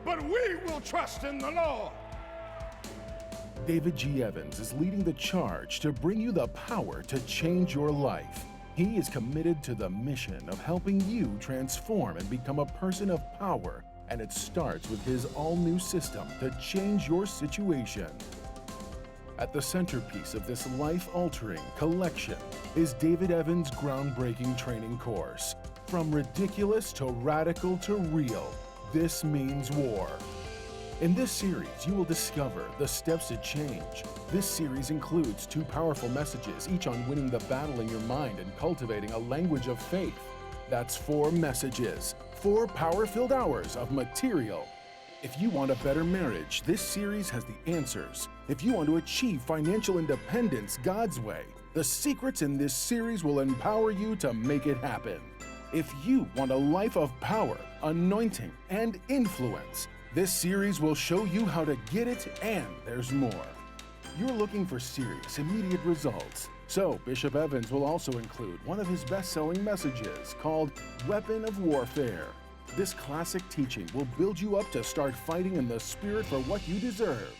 but we will trust in the Lord. David G. Evans is leading the charge to bring you the power to change your life. He is committed to the mission of helping you transform and become a person of power, and it starts with his all-new system to change your situation. At the centerpiece of this life-altering collection is David Evans' groundbreaking training course. From ridiculous to radical to real, this means war. In this series, you will discover the steps to change. This series includes 2 powerful messages, each on winning the battle in your mind and cultivating a language of faith. That's 4 messages, 4 power-filled hours of material. If you want a better marriage, this series has the answers. If you want to achieve financial independence God's way, the secrets in this series will empower you to make it happen. If you want a life of power, anointing, and influence, this series will show you how to get it, and there's more. You're looking for serious, immediate results. So Bishop Evans will also include one of his best-selling messages called Weapon of Warfare. This classic teaching will build you up to start fighting in the spirit for what you deserve.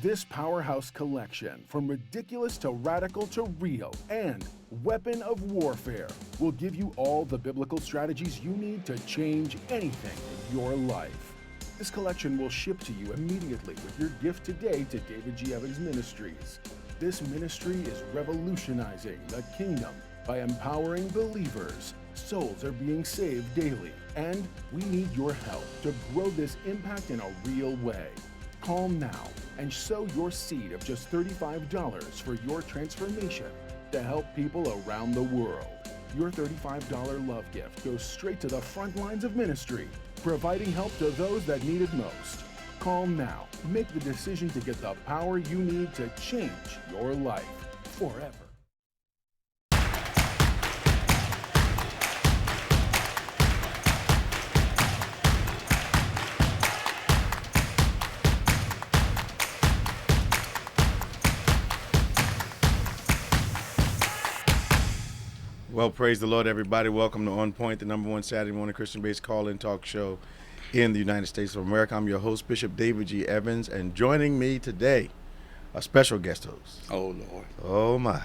This powerhouse collection, from ridiculous to radical to real, and Weapon of Warfare, will give you all the biblical strategies you need to change anything in your life. This collection will ship to you immediately with your gift today to David G. Evans Ministries. This ministry is revolutionizing the kingdom by empowering believers. Souls are being saved daily, and we need your help to grow this impact in a real way. Call now and sow your seed of just $35 for your transformation to help people around the world. Your $35 love gift goes straight to the front lines of ministry, providing help to those that need it most. Call now. Make the decision to get the power you need to change your life forever. Well, praise the Lord, everybody. Welcome to On Point, the #1 Saturday morning Christian-based call-in talk show in the United States of America. I'm your host, Bishop David G. Evans, and joining me today, a special guest host. Oh, Lord. Oh, my.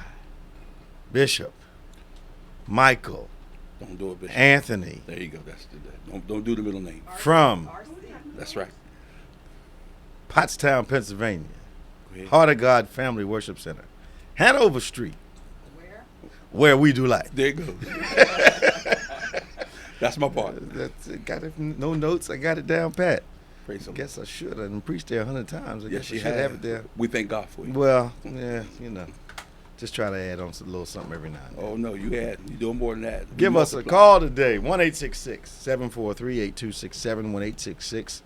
Bishop Michael. Don't do it, Bishop. Anthony. There you go. Don't do the middle name. From That's right. Pottstown, Pennsylvania. Heart of God Family Worship Center. Hanover Street. Where we do life. There you go. That's my part. That's it. Got it. No notes. I got it down pat. Praise the Lord. Guess I should have preached there 100 times. I Yes, guess I you should have it there. We thank God for you. Well, yeah, just try to add on a little something every now and then. Oh, no, you're doing more than that. Give us a call today, 1-866-743-8267,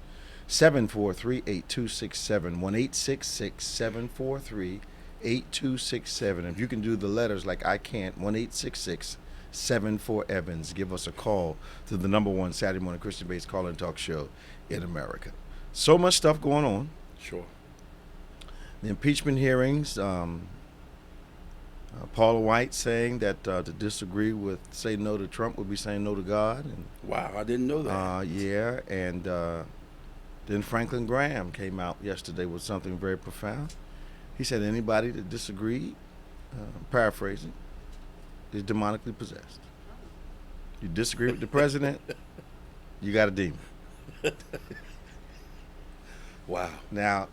1-866-743-8267, 1-866-743-8267. If you can do the letters like I can't, 1-866-74-EVANS. Give us a call to the #1 Saturday morning Christian-based call-in talk show in America. So much stuff going on. Sure. The impeachment hearings, Paula White saying that to disagree with say no to Trump would be saying no to God. And, wow, I didn't know that. Yeah, and then Franklin Graham came out yesterday with something very profound. He said anybody that disagreed, paraphrasing, is demonically possessed. You disagree with the president, you got a demon. Wow. Now,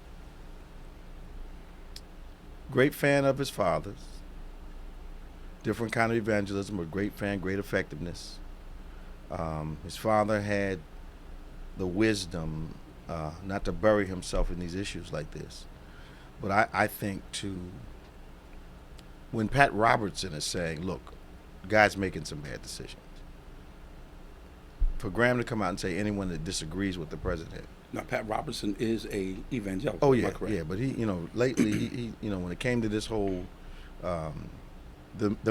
great fan of his father's, different kind of evangelism, but great fan, great effectiveness. His father had the wisdom not to bury himself in these issues like this. But I think when Pat Robertson is saying, look, guy's making some bad decisions, for Graham to come out and say anyone that disagrees with the president. Now, Pat Robertson is a evangelical. Oh, yeah, am I correct? yeah, but he, lately, he when it came to this whole, the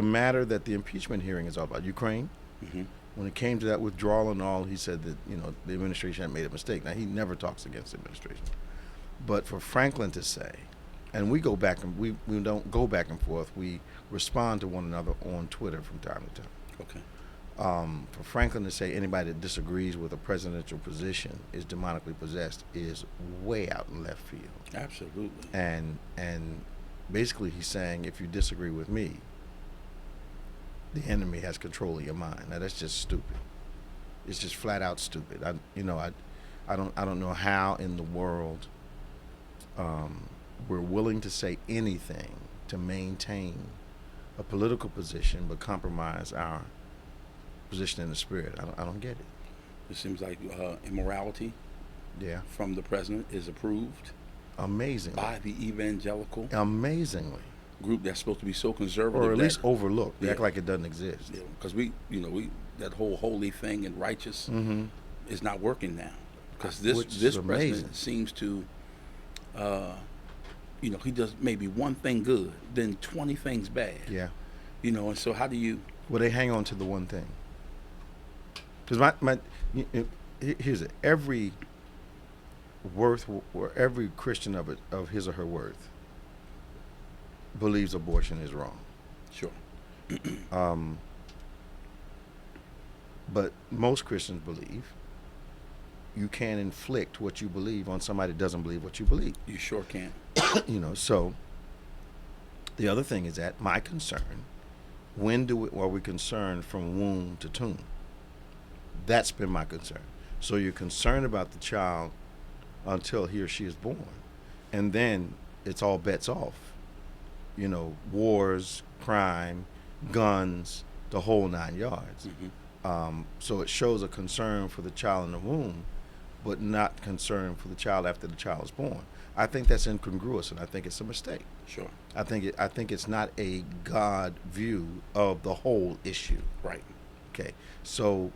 matter that the impeachment hearing is all about, Ukraine, Mm-hmm. when it came to that withdrawal and all, he said that, the administration had made a mistake. Now, he never talks against the administration. But for Franklin to say, and we go back and we don't go back and forth, we respond to one another on Twitter from time to time. Okay. For Franklin to say anybody that disagrees with a presidential position is demonically possessed is way out in left field. Absolutely. And basically he's saying if you disagree with me, the enemy has control of your mind. Now that's just stupid. It's just flat out stupid. I don't know how in the world we're willing to say anything to maintain a political position but compromise our position in the spirit. I don't get it. It seems like immorality Yeah. from the president is approved Amazingly. by the evangelical Amazingly. group that's supposed to be so conservative, Or at least overlooked. They act Yeah. like it doesn't exist. because we that whole holy thing and righteous Mm-hmm. is not working now, because Which is this amazing. president seems to he does maybe one thing good, then 20 things bad. Yeah. And so how do you? Well, they hang on to the one thing. Because here's it. Every Christian of his or her worth believes abortion is wrong. Sure. But most Christians believe you can't inflict what you believe on somebody that doesn't believe what you believe. You sure can. So the other thing is that my concern, are we concerned from womb to tomb? That's been my concern. So you're concerned about the child until he or she is born. And then it's all bets off. Wars, crime, guns, the whole 9 yards. Mm-hmm. So it shows a concern for the child in the womb, but not concern for the child after the child is born. I think that's incongruous, and I think it's a mistake. Sure. I think it's not a God view of the whole issue. Right. Okay, so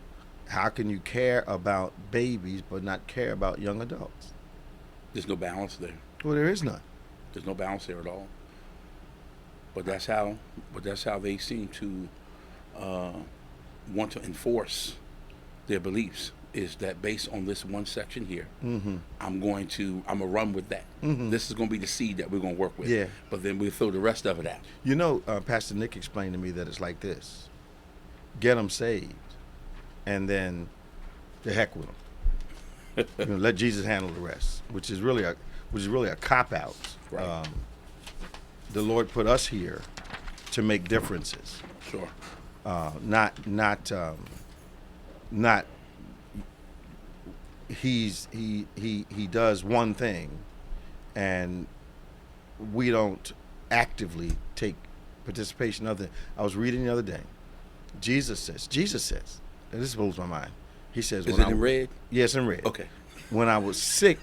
how can you care about babies but not care about young adults? There's no balance there. Well, there is none. There's no balance there at all. But that's how they seem to want to enforce their beliefs. Is that based on this one section here? Mm-hmm. I'm gonna run with that. Mm-hmm. This is gonna be the seed that we're gonna work with. Yeah. But then we throw the rest of it out. Pastor Nick explained to me that it's like this: get them saved, and then the heck with them. Let Jesus handle the rest, which is really a cop out. Right. The Lord put us here to make differences. Sure. Not he does one thing and we don't actively take participation of it. I was reading the other day. Jesus says, and this blows my mind. He says, Is it in red? Yes, in red. Okay. When I was sick,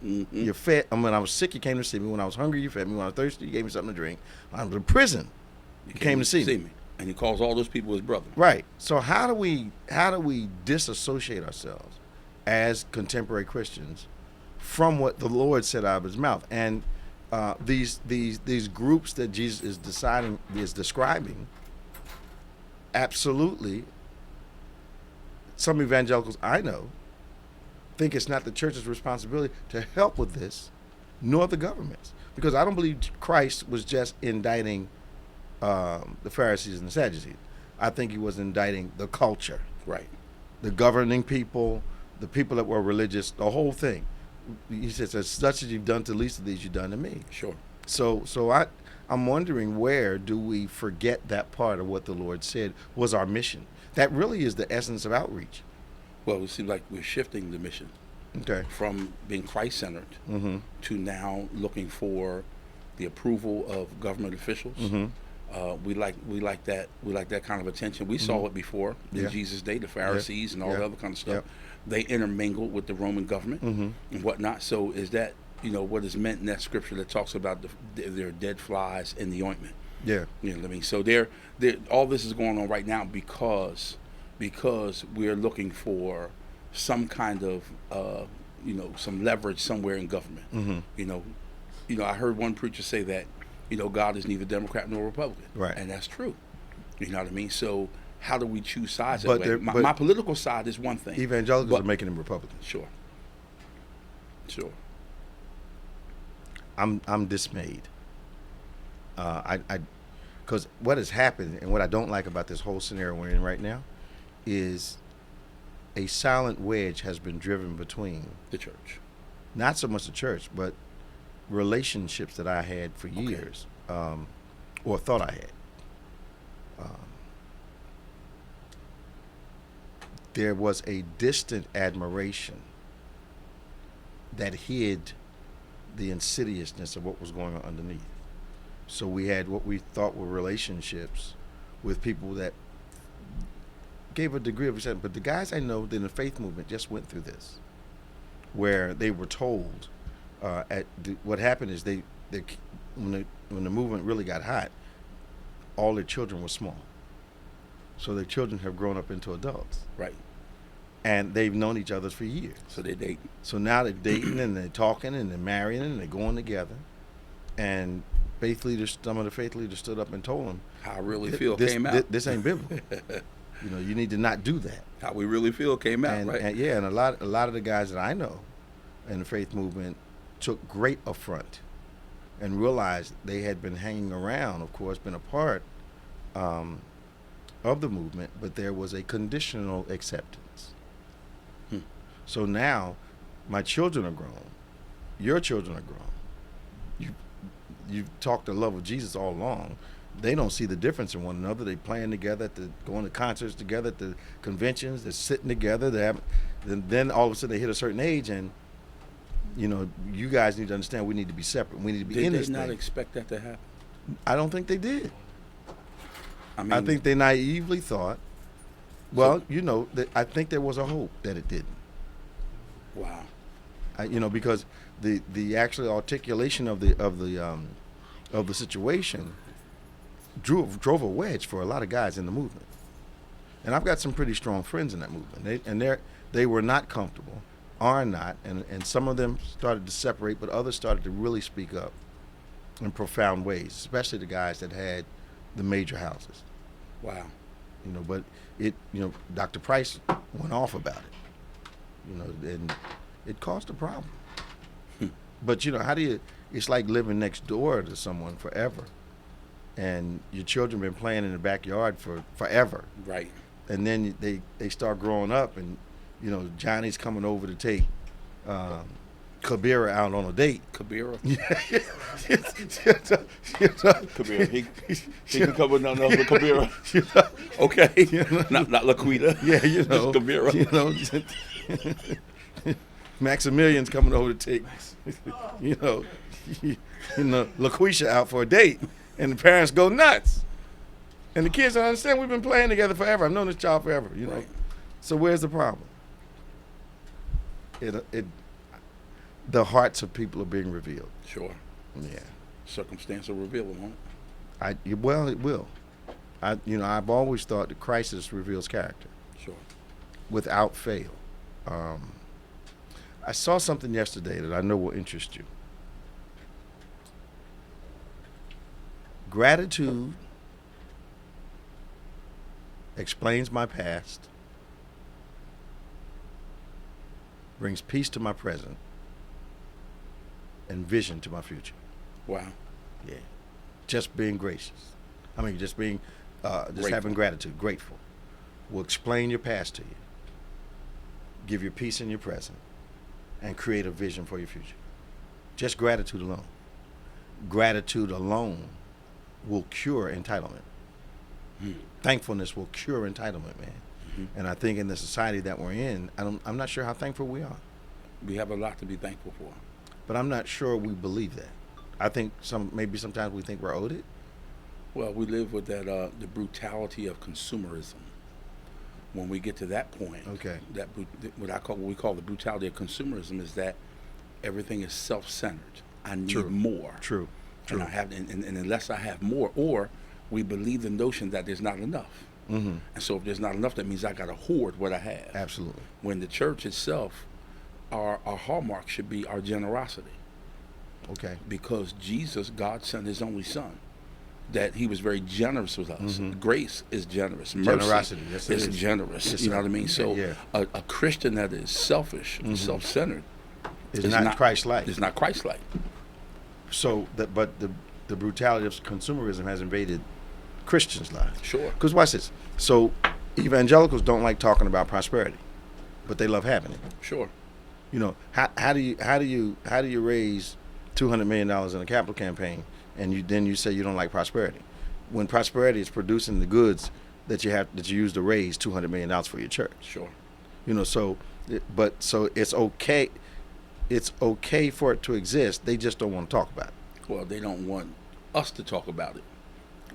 Mm-hmm. you fed. When I was sick, you came to see me. When I was hungry, you fed me. When I was thirsty, you gave me something to drink. When I was in prison, you came to see me. And he calls all those people his brother. Right. So how do we disassociate ourselves as contemporary Christians from what the Lord said out of his mouth? And these groups that Jesus is describing, absolutely, some evangelicals I know think it's not the church's responsibility to help with this, nor the government's. Because I don't believe Christ was just indicting the Pharisees and the Sadducees. I think he was indicting the culture. Right. The governing people, the people that were religious, the whole thing. He says, as such as you've done to the least of these, you've done to me. Sure. So I'm wondering, where do we forget that part of what the Lord said was our mission? That really is the essence of outreach. Well, it seems like we're shifting the mission Okay. from being Christ-centered Mm-hmm. to now looking for the approval of government officials. Mm-hmm. We like that kind of attention. We saw it before in Yeah. Jesus' day, the Pharisees and all Yeah. the other kind of stuff. Yep. They intermingled with the Roman government Mm-hmm. and whatnot. So is that what is meant in that scripture that talks about their dead flies in the ointment? Yeah. You know what I mean? So they're all this is going on right now because we're looking for some kind of some leverage somewhere in government. Mm-hmm. I heard one preacher say that God is neither Democrat nor Republican, Right. And that's true. You know what I mean? So how do we choose sides But that way? My political side is one thing. Evangelicals are making them Republicans. Sure. I'm dismayed. Because what has happened and what I don't like about this whole scenario we're in right now is a silent wedge has been driven between The church. not so much the church, but relationships that I had for Okay. years, or thought I had. There was a distant admiration that hid the insidiousness of what was going on underneath. So we had what we thought were relationships with people that gave a degree of acceptance. But the guys I know in the faith movement just went through this, where they were told what happened is when the movement really got hot, all their children were small. So their children have grown up into adults, Right. and they've known each other for years. So they date. So now they're dating and they're talking and they're marrying and they're going together. And some of the faith leaders stood up and told them, How I really feel came out. This ain't biblical. You need to not do that. How we really feel came out, And, right? and yeah, and a lot of the guys that I know in the faith movement took great affront and realized they had been hanging around, of course, been a part of the movement, but there was a conditional acceptance. So now my children are grown, your children are grown. You've talked the love of Jesus all along. They don't see the difference in one another. They playing together, going to concerts together, at the conventions, they're sitting together. Then all of a sudden they hit a certain age, and you guys need to understand we need to be separate. We need to be in Did this they not thing. expect that to happen? I don't think they did. I mean, I think they naively thought. Well, I think there was a hope that it didn't. wow. Because the actual articulation of the situation drove a wedge for a lot of guys in the movement. And I've got some pretty strong friends in that movement. They were not comfortable, are not, and some of them started to separate, but others started to really speak up in profound ways, especially the guys that had the major houses. Wow. But Dr. Price went off about it. And it caused a problem. But it's like living next door to someone forever. And your children been playing in the backyard for forever. Right. And then they start growing up, and Johnny's coming over to take Kabira out on a date. Kabira. You Kabira. He can come with nothing else but Kabira. Okay. Not Laquita. Yeah, Just Kabira. Maximilian's coming over to take, LaQuisha out for a date, and the parents go nuts, and the kids don't understand. We've been playing together forever. I've known this child forever. Right. So where's the problem? The hearts of people are being revealed. Sure. Yeah. Circumstance will reveal it, won't it? Well, it will. I've always thought that crisis reveals character Sure. without fail. I saw something yesterday that I know will interest you. Gratitude explains my past, brings peace to my present, and vision to my future. Wow. Yeah. Just being gracious. Just being, having gratitude, grateful, will explain your past to you, give you peace in your present, and create a vision for your future. Just gratitude alone. Gratitude alone will cure entitlement. Thankfulness will cure entitlement, man. Mm-hmm. And I think in the society that we're in, I'm not sure how thankful we are. We have a lot to be thankful for. But I'm not sure we believe that. I think maybe sometimes we think we're owed it. Well, we live with that the brutality of consumerism. When we get to that point, Okay. What we call the brutality of consumerism is that everything is self-centered. I need True. more. True. And I have, and unless I have more, or we believe the notion that there's not enough. Mm-hmm. And so if there's not enough, that means I got to hoard what I have. Absolutely. When the church itself, our hallmark should be our generosity. Okay. Because Jesus, God sent his only son, that he was very generous with us. Mm-hmm. Grace is generous. Mercy Generosity, yes, it is is. generous. Yes, You know sir. what I mean? So Yeah. a Christian that is selfish, self-centered, It's not Christ-like. It's not Christ-like. So, but the brutality of consumerism has invaded Christians' lives. Sure. Because watch this. So, evangelicals don't like talking about prosperity, but they love having it. Sure. You know, how do you raise $200 million in a capital campaign, and then you say you don't like prosperity, when prosperity is producing the goods that you use to raise $200 million for your church. Sure. You know, so it's okay. It's okay for it to exist. They just don't want to talk about it. Well, they don't want us to talk about it.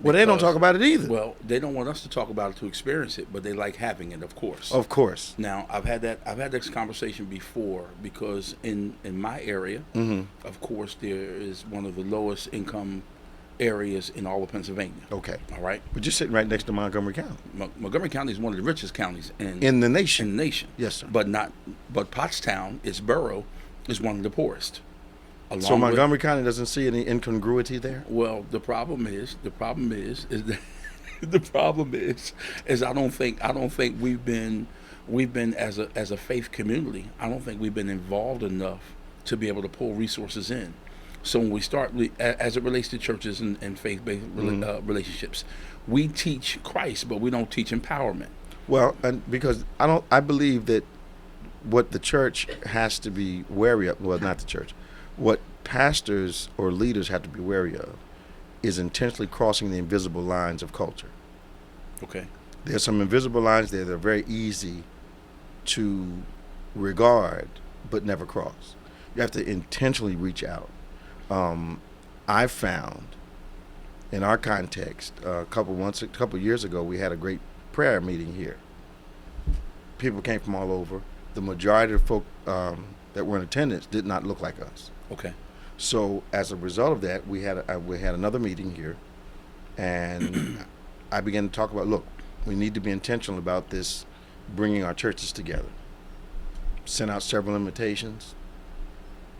Well, they don't talk about it either. Well, they don't want us to talk about it to experience it, but they like having it, of course. Of course. Now, I've had this conversation before, because in my area, of course, there is one of the lowest income areas in all of Pennsylvania. Okay. All right. But you're sitting right next to Montgomery County. Montgomery County is one of the richest counties In the nation. In the nation. Yes, sir. But Pottstown, its borough, is one of the poorest. So Montgomery County doesn't see any incongruity there? Well, the problem is that I don't think we've been as a faith community. I don't think we've been involved enough to be able to pull resources in. So when we start, as it relates to churches and faith-based relationships, we teach Christ, but we don't teach empowerment. Well, and because I believe that what the church has to be wary of, well, not the church, what pastors or leaders have to be wary of is intentionally crossing the invisible lines of culture. Okay. There's some invisible lines there that are very easy to regard but never cross. You have to intentionally reach out. I found in our context, a couple years ago, we had a great prayer meeting here. People came from all over. The majority of folk that were in attendance did not look like us. Okay. So as a result of that, we had another meeting here, and I began to talk about, look, we need to be intentional about this, bringing our churches together. Sent out several invitations,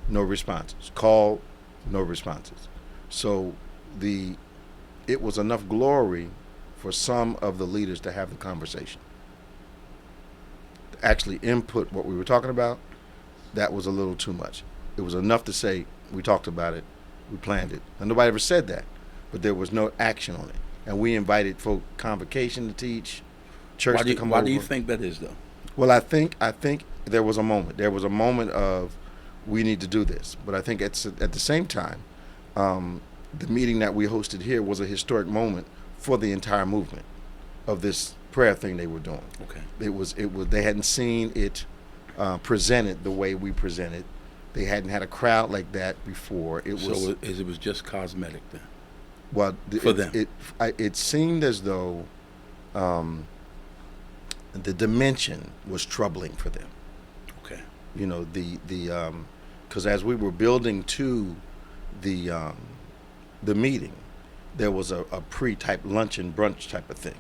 no responses. Called, no responses. So it was enough glory for some of the leaders to have the conversation. To actually input what we were talking about, that was a little too much. It was enough to say, we talked about it, we planned it. And nobody ever said that, but there was no action on it. And we invited folk convocation to teach, church to come over. Why do you think that is, though? Well, I think there was a moment. There was a moment of, we need to do this. But I think at the same time, the meeting that we hosted here was a historic moment for the entire movement of this prayer thing they were doing. Okay. It was they hadn't seen it presented the way we presented. They hadn't had a crowd like that before. It was just cosmetic then. Well, for them, it seemed as though the dimension was troubling for them. Okay. You know, because as we were building to the meeting, there was a pre-type luncheon brunch type of thing,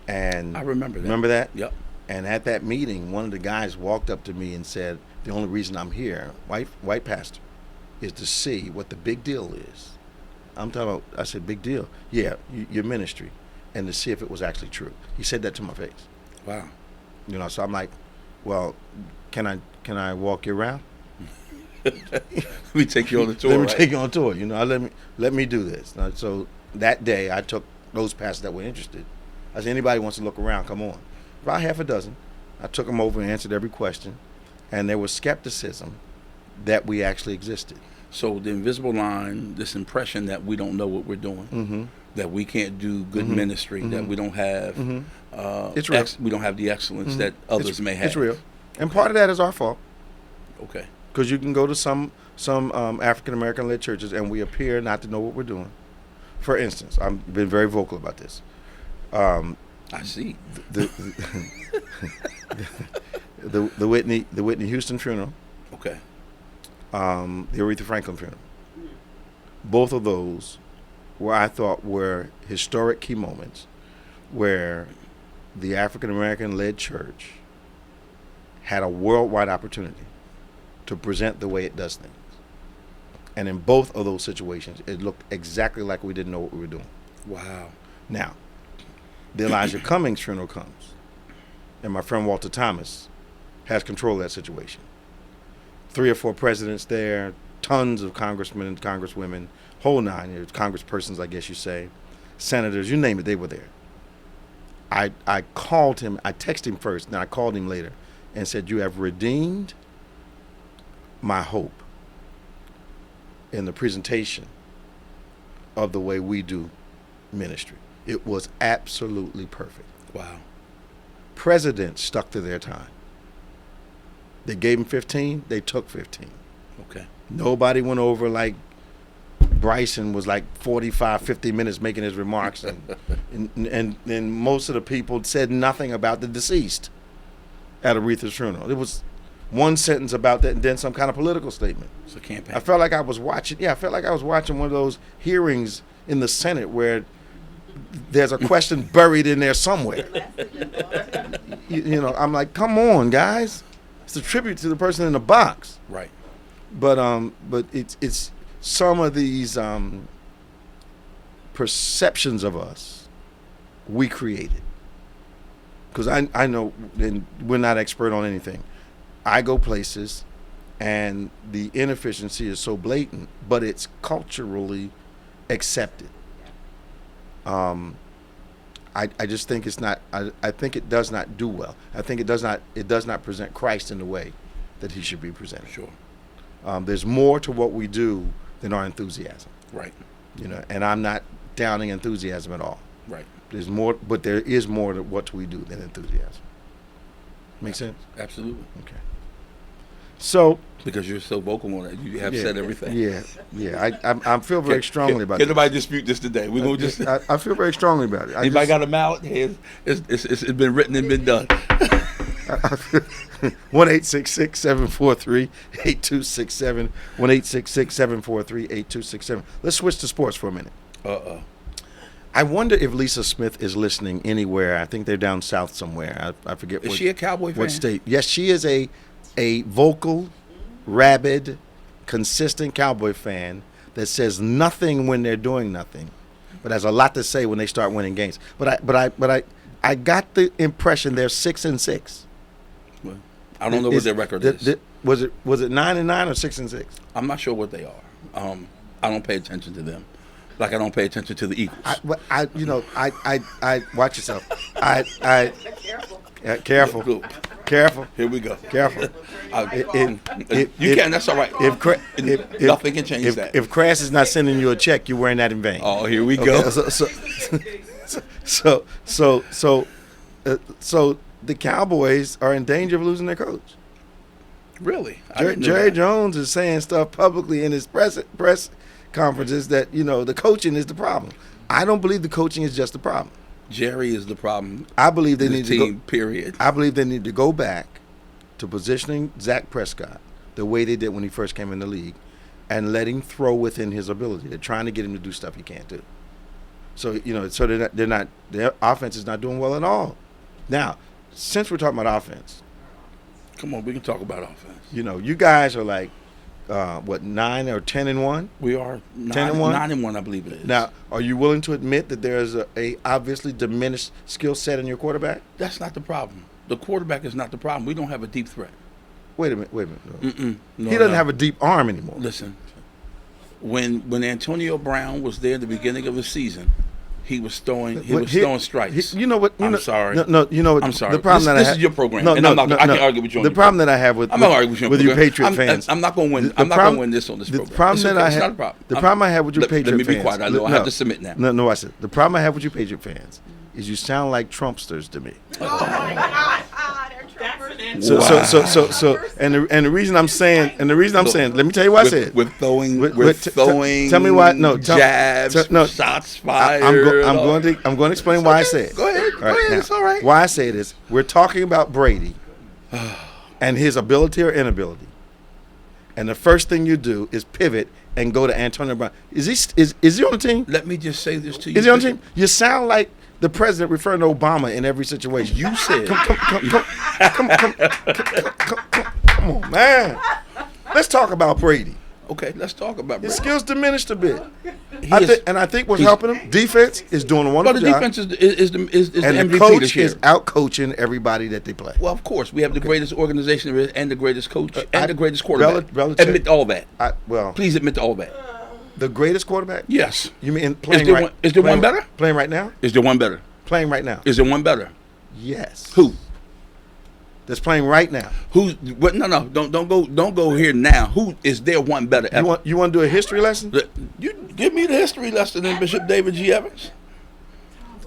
and I remember that. Remember that? Yep. And at that meeting, one of the guys walked up to me and said, "The only reason I'm here, white pastor, is to see what the big deal is." I'm talking about. I said, "Big deal? Yeah, your ministry, and to see if it was actually true." He said that to my face. Wow. You know, so I'm like, "Well, can I walk you around?" Let me take you on the tour. Let me take you on a tour. You know, let me do this. So that day, I took those pastors that were interested. I said, anybody wants to look around, come on. About half a dozen. I took them over and answered every question, and there was skepticism that we actually existed. So the invisible line, this impression that we don't know what we're doing, that we can't do good ministry, that we don't have, it's real. We don't have the excellence that others may have. It's real, and part of that is our fault. Okay. Because you can go to some African American led churches, and we appear not to know what we're doing. For instance, I've been very vocal about this. I see. The Whitney Houston funeral. Okay. The Aretha Franklin funeral. Both of those I thought were historic key moments where the African American led church had a worldwide opportunity to present the way it does things. And in both of those situations, it looked exactly like we didn't know what we were doing. Wow. Now, the Elijah Cummings funeral comes, and my friend Walter Thomas has control of that situation. 3 or 4 presidents there, tons of congressmen and congresswomen, whole nine, congresspersons, I guess you say, senators, you name it, they were there. I called him. I texted him first, then I called him later, and said, "You have redeemed my hope in the presentation of the way we do ministry." It was absolutely perfect. Wow. Presidents stuck to their time. They gave him 15. They took 15. Okay. Nobody went over like Bryson was like 45, 50 minutes making his remarks, and most of the people said nothing about the deceased at Aretha's funeral. It was one sentence about that, and then some kind of political statement. It's a campaign. I felt like I was watching. Yeah, I felt like I was watching one of those hearings in the Senate where there's a question buried in there somewhere. You know, I'm like, come on, guys. It's a tribute to the person in the box. Right. But it's some of these perceptions of us we created. Because I know, and we're not expert on anything. I go places, and the inefficiency is so blatant, but it's culturally accepted. I just think it's not. I think it does not do well. I think it does not present Christ in the way that he should be presented. Sure. There's more to what we do than our enthusiasm. Right. You know, and I'm not downing enthusiasm at all. Right. There's more, but there is more to what we do than enthusiasm. Make sense? Absolutely. Okay. So Because you're so vocal on it, you have said everything. Yeah. I feel very strongly about it. Can nobody dispute this today? We're gonna just. I feel very strongly about it. Anybody got a mallet? It's been written and been done. 1-866-743-8267. 1-866-743-8267. Let's switch to sports for a minute. I wonder if Lisa Smith is listening anywhere. I think they're down south somewhere. I forget. Is she a Cowboy fan? What state? Yes, she is a vocal, rabid, consistent Cowboy fan that says nothing when they're doing nothing, but has a lot to say when they start winning games. But I got the impression they're 6-6. Well, I don't know what their record is. Was it 9-9 or 6-6? I'm not sure what they are. I don't pay attention to them, like I don't pay attention to the Eagles. I watch yourself. Careful. Careful. Here we go. Careful. You can. That's all right. Nothing can change that. If Crass is not sending you a check, you're wearing that in vain. Oh, here we go. So the Cowboys are in danger of losing their coach. Really? Jerry Jones is saying stuff publicly in his press conferences that, you know, the coaching is the problem. I don't believe the coaching is just the problem. Jerry is the problem. I believe they need to go. Period. I believe they need to go back to positioning Dak Prescott the way they did when he first came in the league, and let him throw within his ability. They're trying to get him to do stuff he can't do. So their offense is not doing well at all. Now, since we're talking about offense, come on, we can talk about offense. You know, you guys are like 9 or 10-1? We are 10-1? 9-1, I believe it is. Now, are you willing to admit that there is a obviously diminished skill set in your quarterback? That's not the problem. The quarterback is not the problem. We don't have a deep threat. Wait a minute. No, he doesn't have a deep arm anymore. Listen, when Antonio Brown was there at the beginning of the season, he was throwing strikes. You know what? I'm sorry. No, you know what? I'm sorry. The problem this is your program. I can't argue with you on the your problem that I have with you Patriot fans. I'm not going to win. I'm not going to win this on this program. The problem that I have. It's not a problem. The problem I have with you Patriot fans. Let me be quiet. I know I have to submit now. No, I said the problem I have with you Patriot fans is you sound like Trumpsters to me. So the reason I'm saying, let me tell you why I said. We're throwing tell me why. No, jabs, shots fired. I'm going to explain why I said. Go ahead. It's all right. Why I say this: we're talking about Brady and his ability or inability, and the first thing you do is pivot and go to Antonio Brown. Is he on the team? Let me just say this to you. Is he on the team? You sound like the president referring to Obama in every situation. You said, come on, man. Let's talk about Brady. Okay, let's talk about Brady. His skills diminished a bit. I think what's helping him, defense is doing a wonderful job. But the defense is the and MVP the coach this year. is out-coaching everybody that they play. Well, of course. We have the greatest organization and the greatest coach and the greatest quarterback. Admit to all that. Please admit to all that. The greatest quarterback? Yes. You mean playing right now? Is there one better? Playing right now? Is there one better? Playing right now. Is there one better? Yes. Who? That's playing right now. Who? What? No. Don't go here now. Who is there one better? Ever? You want to do a history lesson? You give me the history lesson in Bishop David G. Evans.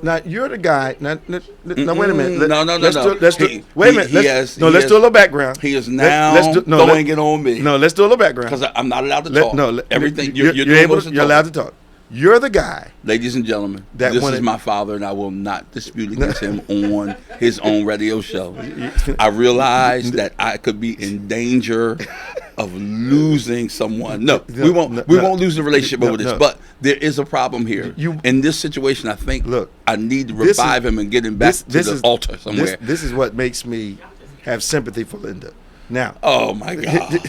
Now you're the guy. Now wait a minute. No. Let's do, wait a minute. Let's do a little background. He is now throwing it on me. No, let's do a little background. Because I'm not allowed to talk. Everything you're allowed to talk. You're the guy. Ladies and gentlemen, this is my father, and I will not dispute against him on his own radio show. I realize that I could be in danger of losing someone. No, we won't lose the relationship over this. But there is a problem here. In this situation, I think I need to revive him and get him back to the altar somewhere. This is what makes me have sympathy for Linda. Now, oh my God,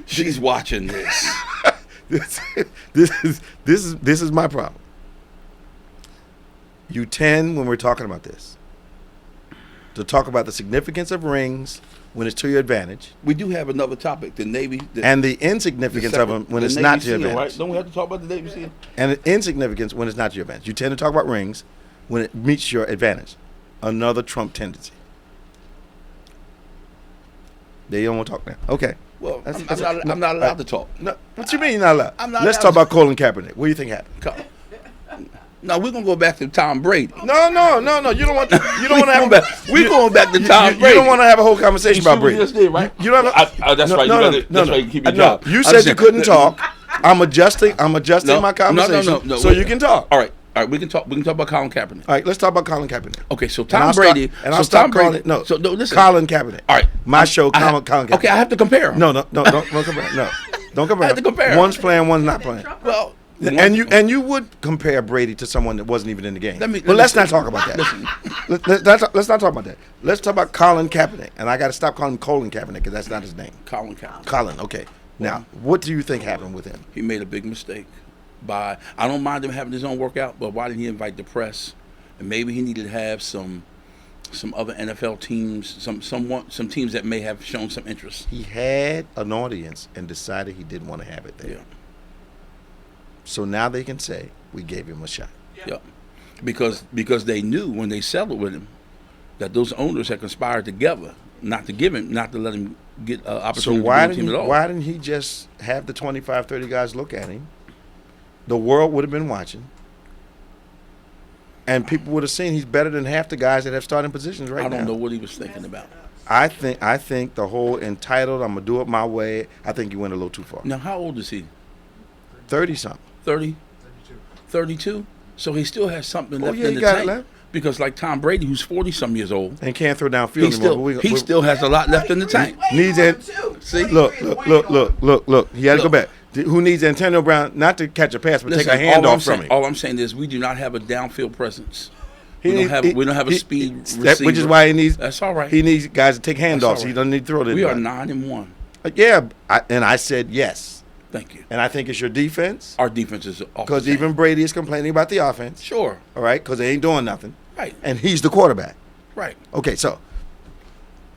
she's watching this. This is my problem. You tend, when we're talking about this, to talk about the significance of rings when it's to your advantage. We do have another topic, the Navy. And the insignificance of them when it's not to your advantage. Right? Don't we have to talk about the Navy SEAL? And the insignificance when it's not to your advantage. You tend to talk about rings when it meets your advantage. Another Trump tendency. They don't want to talk now. Okay. Well, I'm not allowed to talk. No, what you mean you're not allowed? Let's talk about Colin Kaepernick. What do you think happened? No, we're gonna go back to Tom Brady. No. You don't want to have. We're going back to Tom Brady. You don't want to have a whole conversation about Brady. You just did, right? You don't have. That's right. That's why you keep your job. You said you couldn't talk. I'm adjusting my conversation so you can talk. All right. We can talk. We can talk about Colin Kaepernick. All right. Let's talk about Colin Kaepernick. Okay. So Tom Brady. I'll stop calling. No. So listen. Colin Kaepernick. All right. My show. Colin Kaepernick. Okay. I have to compare them. No. Don't compare. No. Don't compare. I have to compare. One's playing. One's not playing. Well. And you would compare Brady to someone that wasn't even in the game. But let's not talk about that. Let's not talk about that. Let's talk about Colin Kaepernick. And I got to stop calling him Colin Kaepernick because that's not his name. Colin Kaepernick. Colin. Okay. Now, what do you think happened with him? He made a big mistake. I don't mind him having his own workout, but why didn't he invite the press? And maybe he needed to have some other NFL teams, some teams that may have shown some interest. He had an audience and decided he didn't want to have it there. Yeah. So now they can say we gave him a shot. Yeah. Because they knew when they settled with him that those owners had conspired together not to let him get opportunity to be on the team at all. Why didn't he just have the 25, 30 guys look at him? The world would have been watching. And people would have seen he's better than half the guys that have starting positions right now. I don't know what he was thinking about. I think the whole entitled, I'm going to do it my way, I think he went a little too far. Now, how old is he? 30-something. 30? 32? So he still has something left in the tank. Left. Because like Tom Brady, who's 40-some years old. And can't throw downfield anymore. He still has a lot left in the tank. Needs it. See? Look. He had to go back. Who needs Antonio Brown not to catch a pass, but take a handoff from him? All I'm saying is we do not have a downfield presence. We don't have a speed receiver. Which is why he needs. That's all right. He needs guys to take handoffs. Right. He doesn't need to throw it. We are 9-1. Yeah, and I said yes. Thank you. And I think it's your defense. Our defense is off. Because even Brady is complaining about the offense. Sure. All right, because they ain't doing nothing. Right. And he's the quarterback. Right. Okay, so.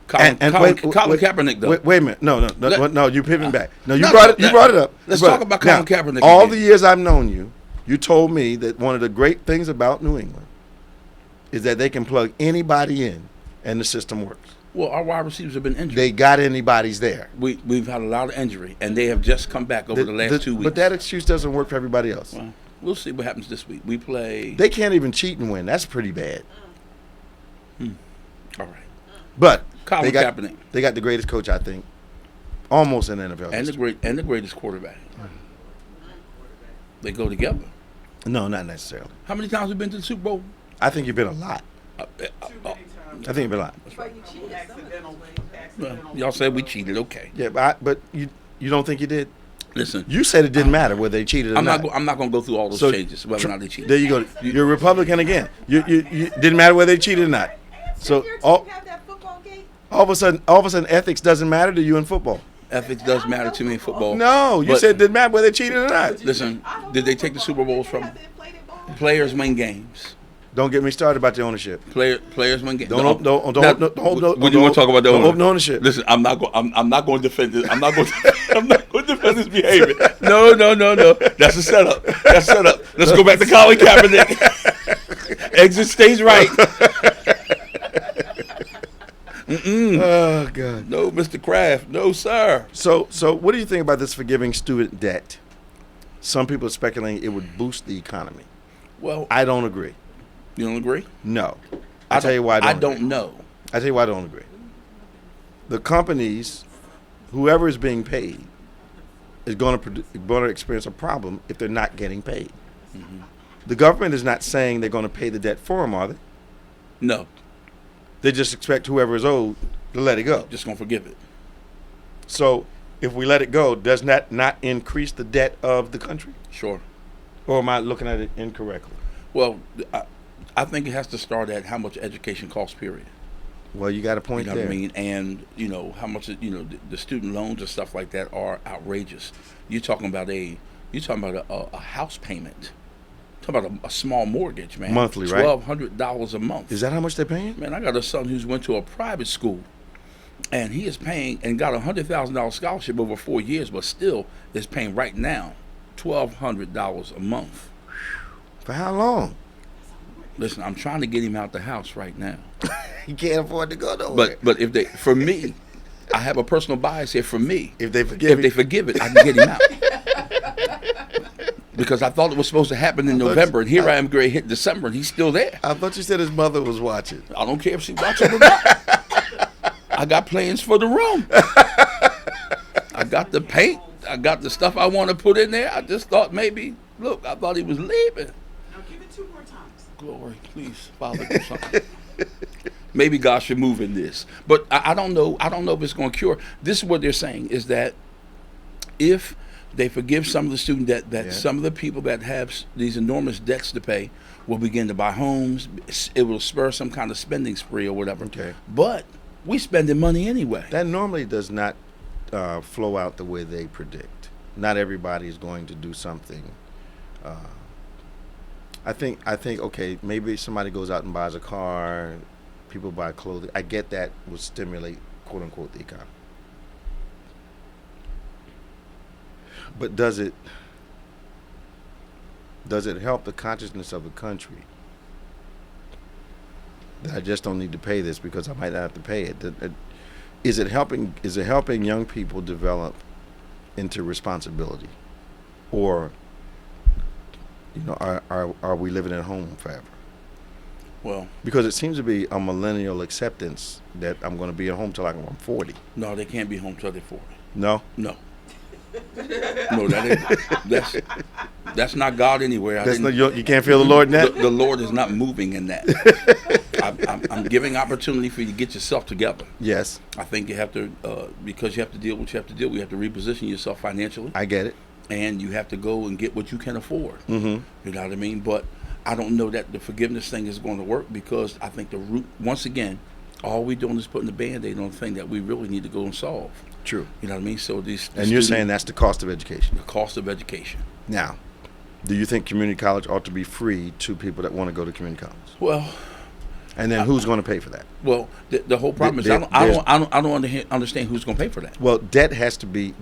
Colin Kaepernick, though. Wait a minute. No, you pivoting back. No, you brought it up. Let's talk about Colin Kaepernick. All the years I've known you, you told me that one of the great things about New England is that they can plug anybody in and the system works. Well, our wide receivers have been injured. They got anybody's there. We've had a lot of injury, and they have just come back over the last 2 weeks. But that excuse doesn't work for everybody else. Well, we'll see what happens this week. We play. They can't even cheat and win. That's pretty bad. All right. But Colin Kaepernick. They got the greatest coach, I think, almost in NFL history. And the greatest quarterback. They go together. No, not necessarily. How many times have you been to the Super Bowl? I think you've been a lot. I think you've been a lot. Well, y'all said we cheated. Okay. Yeah, but you don't think you did? Listen. You said it didn't matter whether they cheated or not. I'm not going to go through all those changes, whether or not they cheated. There you go. You're a Republican again. You didn't matter whether they cheated or not. So all of a sudden, ethics doesn't matter to you in football. Ethics does matter to me in football. No, you said it didn't matter whether they cheated or not. Listen, did they take the Super Bowls from them? Players win games. Don't get me started about the ownership. Players win games. Don't. We don't want to talk about the ownership. Open ownership. Listen, I'm not going to defend this. I'm not going to defend this behavior. No. That's a setup. Let's go back to Colin Kaepernick. Exit stays right. Oh God. No, Mr. Kraft. No, sir. So what do you think about this forgiving student debt? Some people are speculating it would boost the economy. Well, I don't agree. you don't agree? No. I'll tell you why I don't agree. know. I'll tell you why I don't agree. The companies, whoever is being paid, is going to experience a problem if they're not getting paid. Mm-hmm. The government is not saying they're going to pay the debt for them, are they? No. They just expect whoever is owed to let it go. Just going to forgive it. So if we let it go, does that not increase the debt of the country? Sure. Or am I looking at it incorrectly? Well, I think it has to start at how much education costs, period. Well, you got a point You know there. what I mean? And, how much, the student loans and stuff like that are outrageous. You're talking about a house payment. You're talking about a small mortgage, man. Monthly, right? $1,200 a month. Is that how much they're paying? Man, I got a son who's went to a private school, and he is paying and got a $100,000 scholarship over 4 years, but still is paying right now $1,200 a month. For how long? Listen, I'm trying to get him out the house right now. He can't afford to go nowhere. But for me, I have a personal bias here. For me, if they forgive it, I can get him out. Because I thought it was supposed to happen in November, and here I am, great hit December, and he's still there. I thought you said his mother was watching. I don't care if she's watching or not. I got plans for the room. I got the paint. I got the stuff I want to put in there. I just thought maybe, look, I thought he was leaving. Now give it 2 more times. Glory, please, Father, do something. Maybe God should move in this. But I don't know. I don't know if it's going to cure. This is what they're saying, is that if they forgive some of the student debt, that some of the people that have these enormous debts to pay will begin to buy homes. It will spur some kind of spending spree or whatever. Okay. But we spending money anyway. That normally does not flow out the way they predict. Not everybody is going to do something. I think okay, maybe somebody goes out and buys a car, people buy clothing. I get that would stimulate, quote unquote, the economy. But does it help the consciousness of the country that I just don't need to pay this because I might not have to pay it? Is it helping young people develop into responsibility, or are we living at home forever? Well, because it seems to be a millennial acceptance that I'm going to be at home till I'm 40. no, they can't be home till they're 40. No. No, that's not God anywhere. You can't feel the Lord in that? The Lord is not moving in that. I'm giving opportunity for you to get yourself together. Yes. I think you have to, because you have to deal with what you have to deal with. You have to reposition yourself financially. I get it. And you have to go and get what you can afford. Mm-hmm. You know what I mean? But I don't know that the forgiveness thing is going to work, because I think the root, once again, all we're doing is putting the Band-Aid on the thing that we really need to go and solve. True. You know what I mean? So you're saying that's the cost of education. The cost of education. Now, do you think community college ought to be free to people that want to go to community college? Well, and then who's going to pay for that? Well, the whole problem is I don't understand who's going to pay for that. Well, debt has to be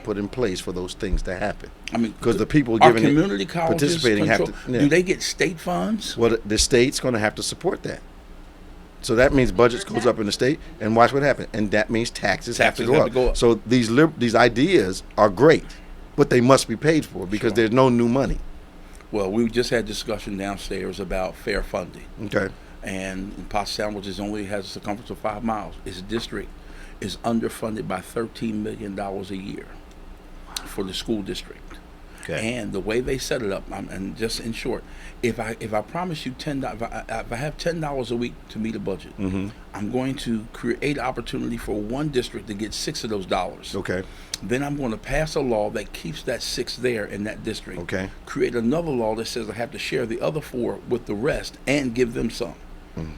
put in place for those things to happen. I mean, because the people our giving community colleges participating have to. Yeah. Do they get state funds? Well, the state's going to have to support that. So that means budgets goes up in the state, and watch what happens. And that means taxes have to go up. So these ideas are great, but they must be paid for because there's no new money. Well, we just had discussion downstairs about fair funding. Okay. And Pottstown, which has a circumference of 5 miles, its district is underfunded by $13 million a year for the school district. Okay. And the way they set it up, and just in short, if I promise you $10, if I have $10 a week to meet a budget, mm-hmm. I'm going to create opportunity for one district to get 6 of those dollars. Okay. Then I'm going to pass a law that keeps that 6 there in that district. Okay. Create another law that says I have to share the other 4 with the rest and give them some. Mm-hmm.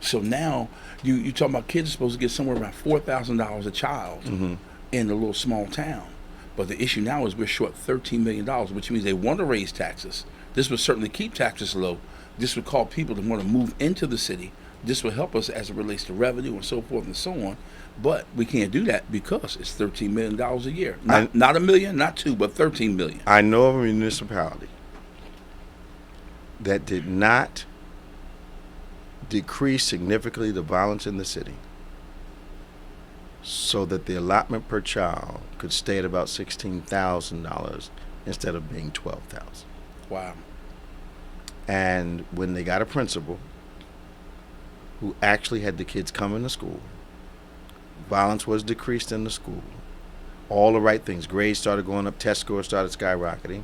So now you talking about kids are supposed to get somewhere around $4,000 a child mm-hmm. in a little small town. But the issue now is we're short $13 million, which means they want to raise taxes. This would certainly keep taxes low. This would call people to want to move into the city. This will help us as it relates to revenue and so forth and so on. But we can't do that because it's $13 million a year. Not $1 million, not 2, but $13 million. I know of a municipality that did not decrease significantly the violence in the city so that the allotment per child could stay at about $16,000 instead of being $12,000. Wow. And when they got a principal who actually had the kids come into school, violence was decreased in the school. All the right things. Grades started going up. Test scores started skyrocketing.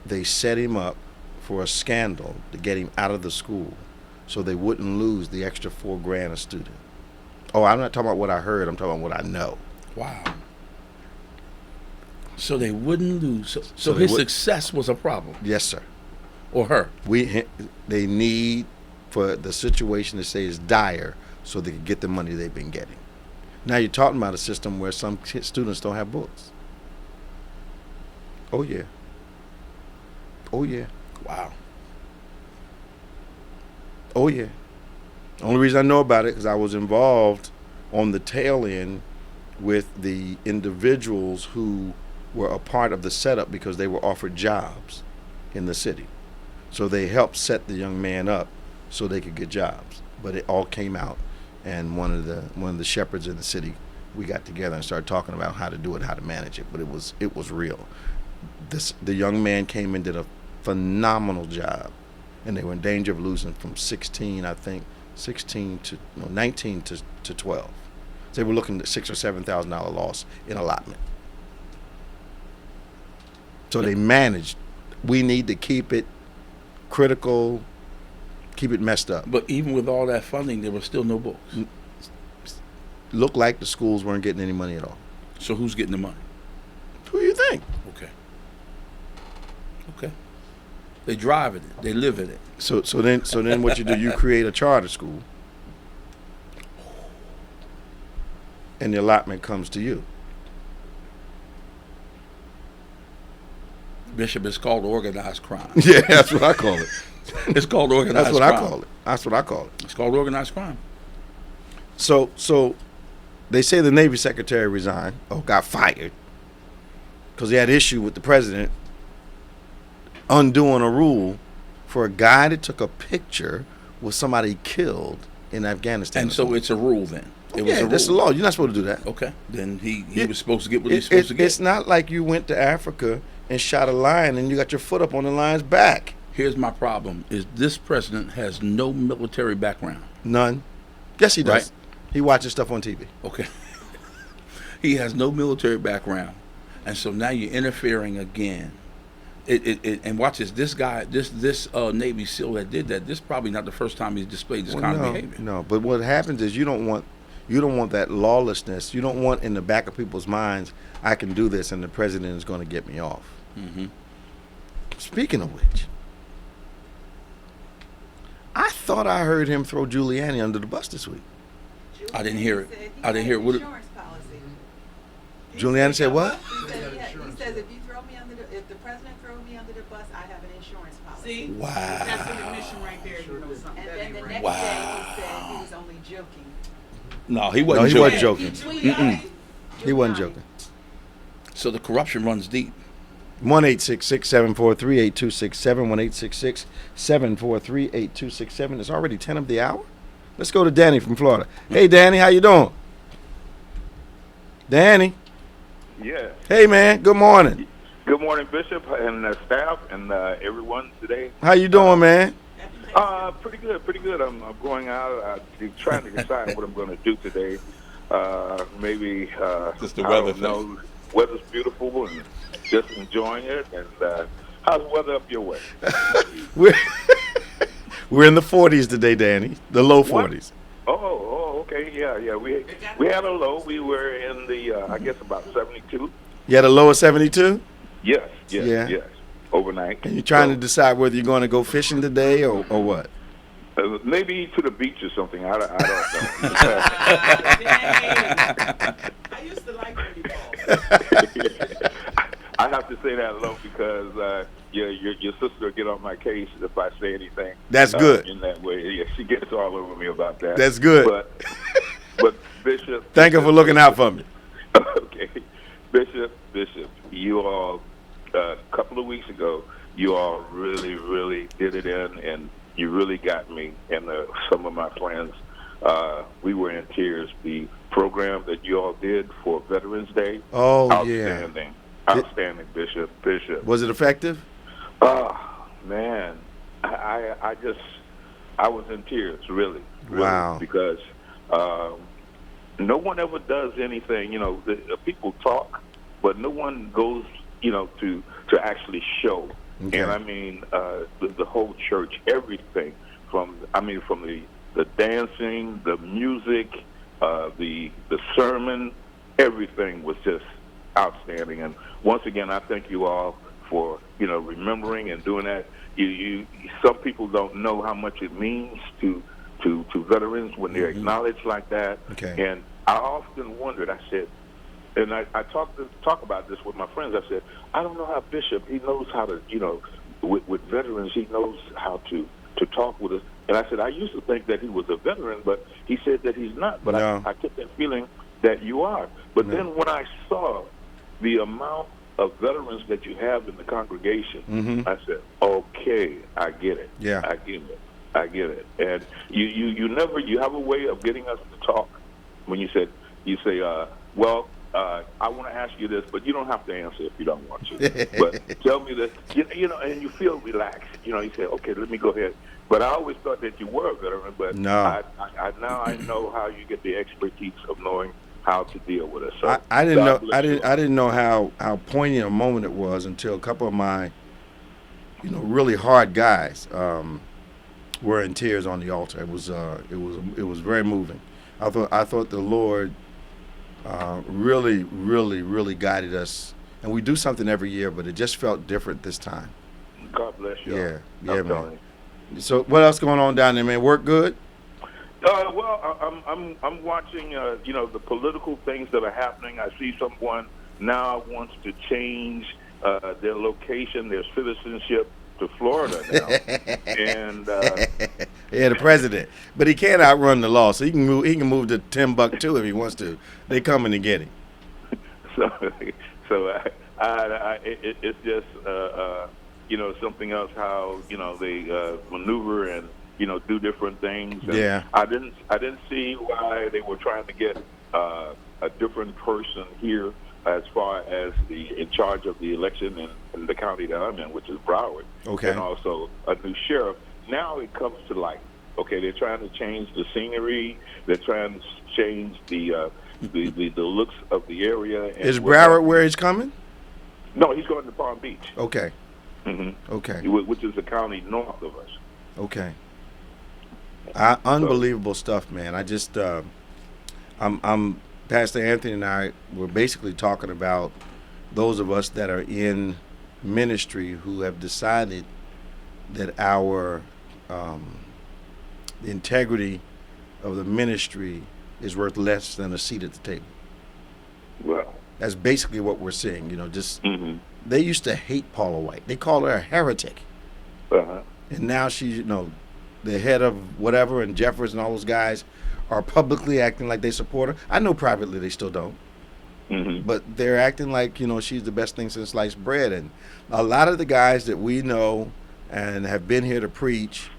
They set him up for a scandal to get him out of the school so they wouldn't lose the extra $4,000 a student. Oh, I'm not talking about what I heard. I'm talking about what I know. Wow. So they wouldn't lose. So they his would- success was a problem. Yes, sir. Or her. They need for the situation to say is dire so they can get the money they've been getting. Now you're talking about a system where some students don't have books. Oh, yeah. Oh, yeah. Wow. Oh, yeah. The only reason I know about it is I was involved on the tail end with the individuals who were a part of the setup because they were offered jobs in the city. So they helped set the young man up so they could get jobs. But it all came out, and one of the shepherds in the city, we got together and started talking about how to do it, how to manage it. But it was real. The young man came and did a phenomenal job, and they were in danger of losing from 19 to 12. So they were looking at $6,000 or $7,000 loss in allotment. So they managed. We need to keep it critical, keep it messed up. But even with all that funding, there were still no books. Looked like the schools weren't getting any money at all. So who's getting the money? Who do you think? Okay. Okay. They drive in it. They live in it. So then what you do? You create a charter school, and the allotment comes to you. Bishop, it's called organized crime. Yeah, that's what I call it. It's called organized That's what crime. I call it. That's what I call it. It's called organized crime. So they say the Navy Secretary resigned or got fired because he had issue with the president undoing a rule for a guy that took a picture with somebody killed in Afghanistan. And so it's a rule then. It was a rule. That's the law. You're not supposed to do that. Okay. Then he was supposed to get what he was supposed to get. It's not like you went to Africa and shot a lion and you got your foot up on the lion's back. Here's my problem: is this president has no military background. None. Yes, he does. Right. He watches stuff on TV. Okay. He has no military background, and so now you're interfering again. And watch this. This guy, this Navy SEAL that did that. This is probably not the first time he's displayed this kind of behavior. No, but what happens is you don't want that lawlessness. You don't want in the back of people's minds, I can do this and the president is going to get me off. Mm-hmm. Speaking of which, I thought I heard him throw Giuliani under the bus this week. I didn't hear it. I didn't hear it. What? Insurance policy. Giuliani said what? He says if the president throws me under the bus, I have an insurance policy. See? Wow. That's an admission right there. You know something. And then the next Wow. day he said he was only joking. No, he No, wasn't he joking. wasn't joking. Giuliani. He wasn't joking. So the corruption runs deep. 1-866-743-8267. 1-866-743-8267. It's already 10 of the hour. Let's go to Danny from Florida. Hey, Danny, how you doing? Danny. Yeah. Hey, man. Good morning. Good morning, Bishop and staff and everyone today. How you doing, man? Pretty good. I'm going out. I'm trying to decide what I'm going to do today. Maybe Just the I weather don't know. Weather's beautiful and just enjoying it. And how's the weather up your way? We're in the 40s today, Danny. The low What? 40s. Oh, okay. Yeah. We had a low. We were in the I guess about 72. You had a low of 72? Yes. Yeah. Overnight. And you're trying to decide whether you're going to go fishing today or what? Maybe to the beach or something. I don't know. I used to like when you called. I have to say that low because your sister will get on my case if I say anything. That's good. In that way, yeah, she gets all over me about that. That's good. But Bishop. Thank you for looking out for me. Okay, Bishop. You all a couple of weeks ago, you all really did it in, and you really got me. And some of my friends, we were in tears. The program that you all did for Veterans Day, Oh, outstanding, outstanding, Bishop. Was it effective? Oh man, I was in tears, really, Wow. because no one ever does anything. The people talk, but no one goes, to actually show. Okay. And I mean, the whole church, everything from the dancing, the music, the sermon, everything was just outstanding. And once again, I thank you all for remembering and doing that. You some people don't know how much it means to veterans when they're acknowledged like that. Okay. And I often wondered. I said, and I talk about this with my friends. I said, I don't know how Bishop, he knows how to with veterans, he knows how to talk with us. And I said, I used to think that he was a veteran, but he said that he's not. But No. I get that feeling that you are. But No. then when I saw the amount of veterans that you have in the congregation, I said, okay, I get it. Yeah. I get it. And you have a way of getting us to talk when you say, well, I want to ask you this, but you don't have to answer if you don't want to. But tell me this, and you feel relaxed. You say, okay, let me go ahead. But I always thought that you were a veteran, but No. now I know how you get the expertise of knowing how to deal with it. So I didn't know. God bless you. I didn't know how poignant a moment it was until a couple of my, really hard guys were in tears on the altar. It was very moving. I thought the Lord really, really, really guided us, and we do something every year, but it just felt different this time. God bless you. Yeah, I'm man. telling you. So what else going on down there, man? Work good? Well, I'm watching, the political things that are happening. I see someone now wants to change their location, their citizenship to Florida now, and Yeah, the president, but he can't outrun the law, so he can move. He can move to Timbuktu if he wants to. They coming to get him. so it's just something else how they maneuver and do different things. And Yeah. I didn't see why they were trying to get a different person here as far as in charge of the election in the county that I'm in, which is Broward. Okay. And also a new sheriff. Now it comes to light. Okay, they're trying to change the scenery. They're trying to change the looks of the area. And Is Broward where he's coming? No, he's going to Palm Beach. Okay. hmm Okay. Which is the county north of us. Okay. Unbelievable stuff, man. I just, I'm Pastor Anthony and I were basically talking about those of us that are in ministry who have decided that our the integrity of the ministry is worth less than a seat at the table. Well, That's basically what we're seeing. hmm They used to hate Paula White. They called her a heretic. uh-huh. And now she's, the head of whatever, and Jeffers and all those guys are publicly acting like they support her. I know privately they still don't. hmm But they're acting like, she's the best thing since sliced bread. And a lot of the guys that we know and have been here to preach,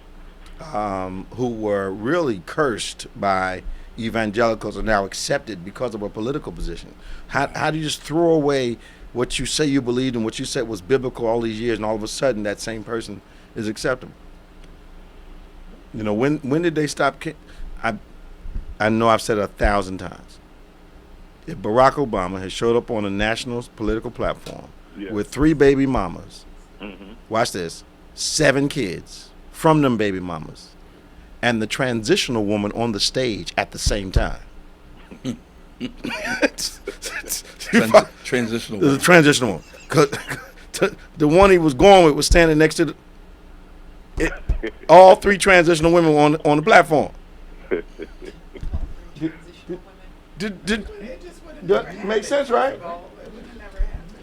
who were really cursed by evangelicals, are now accepted because of a political position. How do you just throw away what you say you believed and what you said was biblical all these years, and all of a sudden that same person is acceptable? When did they stop? I know I've said it 1,000 times. If Barack Obama has showed up on a national political platform Yeah. with 3 baby mamas, hmm watch this, 7 kids from them baby mamas, and the transitional woman on the stage at the same time. Transitional. The transitional one. 'Cause the one he was going with was standing next to all 3 transitional women on the platform. Did that make sense, right?